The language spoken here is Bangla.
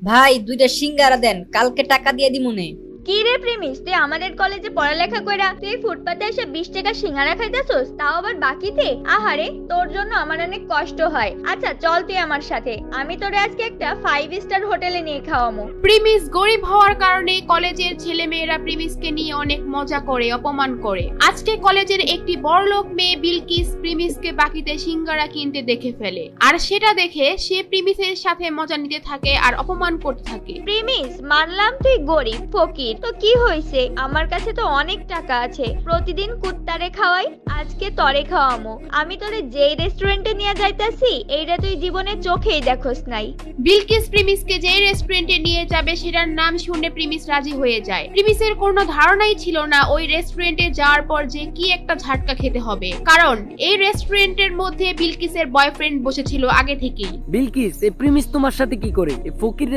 ভাই 2টা সিঙ্গারা দেন, কালকে টাকা দিয়ে দিমুনে। কি রে প্রেমিস, তুই আমাদের কলেজে পড়ালেখা কইরা তুই ফুটপাতে এসে 20 টাকা সিঙ্গারা খাইতেছস, তাও আবার বাকিতে? আহারে, তোর জন্য আমার অনেক কষ্ট হয়। আচ্ছা চল তুই আমার সাথে, আমি তোরে আজকে একটা 5 স্টার হোটেলে নিয়ে খাওয়ামু। প্রিমিস গরিব হওয়ার কারণে কলেজের ছেলেমেয়েরা প্রিমিসকে নিয়ে অনেক মজা করে, অপমান করে। আজকে কলেজের একটি বড়লোক মেয়ে বিলকিস প্রিমিসকে বাকিতে সিঙ্গারা কিনতে দেখে ফেলে, আর সেটা দেখে সে প্রিমিসের সাথে মজা নিতে থাকে আর অপমান করতে থাকে। প্রেমিস, মানলাম তুই গরিব ফকির, তো কি হইছে? আমার কাছে তো অনেক টাকা আছে, প্রতিদিন কুত্তারে খাওয়াই, আজকে তরে খাওয়ামু। আমি তোরে যেই রেস্টুরেন্টে নিয়ে যাইতাছি এইটা তুই জীবনে চোখেই দেখোস নাই। বিলকিস প্রিমিসকে যে রেস্টুরেন্টে নিয়ে যাবে সেটার নাম শুনে প্রিমিস রাজি হয়ে যায়। প্রিমিসের কোনো ধারণাই ছিল না ওই রেস্টুরেন্টে যাওয়ার পর যে কি একটা ঝাটকা খেতে হবে, কারণ এই রেস্টুরেন্টের মধ্যে বিলকিসের বয়ফ্রেন্ড বসেছিল আগে থেকেই। বিলকিস, এই প্রিমিস তোমার সাথে কি করে? এই ফকির